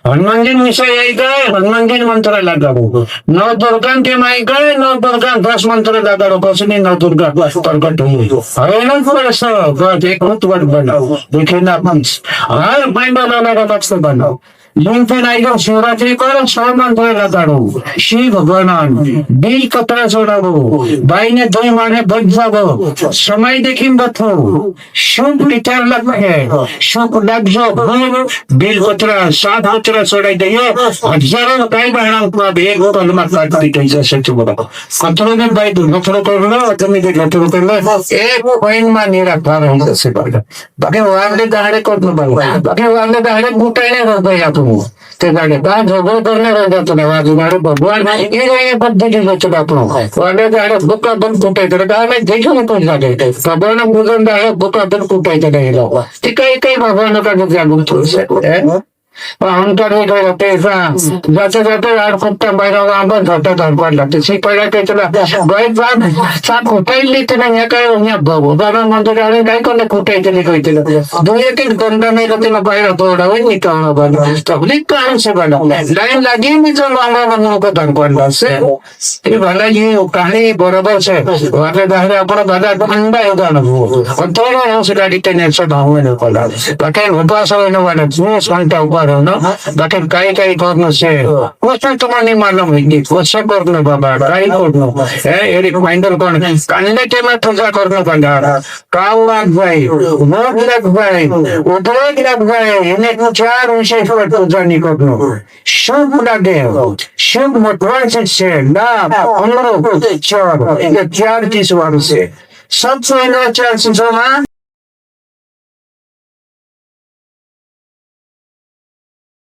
हनुमानजी विषय यायचंय हनुमानजी मंत्र लागाडो नवदुर्गांचे माहिती नवदुर्गा 10 मंत्र लागाडो कसं नवदुर्गा प्रकट होईल एक ऋतुवाट बनाव देखील आपण हर महिन्याला लक्ष बनाव लिंकन आईला शिवरात्री कर 100 मंत्र लागाडो शिव भगवान बिल कतरा सोडावो बाईने 2 माने बच जावो समय देखील बथो शुभ विचार लागले शुभ लागजो बिल कतरा 7 कचरा सोडाय दे हजारों काय बहना एक कलमा काढली त्याच्या सच बघा कचरोने बाई कचरो करलो तुम्ही ते कचरो करलो एक पॉइंट मा निराकार होईल तसे बघा बाकी वागले दहाडे करतो बघा बाकी वागले दहाडे मुठायने करतो आपण ते गाडे काय झगडा करणार जातो ना वाजवणारे भगवान हे पद्धती होतं आपण वागले दहाडे बुका बंद कुठायचं काय देखील कोण जागे भगवान मुजून दहाडे बुका बंद कुठायचं नाही लोक ते काही काही भगवान का जागून थोडं अहंकार जाते जाते आडकुट्टा बैराव आंबा झोटा धरपडला त्याची पहिला त्याला बैल कुठायली त्याला काय भगवान म्हणतो अरे काय करलं कुठायचं नाही काही दुनियातील गंधा नाही त्याला बाहेर तोडा निकालणं बनवली कारण से बनवलं लाईन लागी मी जर वांगा बनवू धरपडला असे भला ही कहाणी बरोबर से वाटले दाहरे आपण भला अंडा उदाहरण पण थोडं गाडी त्याने भाव पडला बाकी उपवास वाटत सांगता उभा बाकी काही काही करणं से कसं तुम्हाला मला माहिती कसं करणं बाबा काही करणं फायनल करणं कांदे तेव्हा तुझा करणं कंडाळ काव लाग जाई रोग लाग जाई उद्रेक लाग जाई हे 4 विषय तुझा निकटणं शुभ लागे शुभ महत्वाचे से लाभ हमरो 4 चीज वार से सबसे 4 चीजों में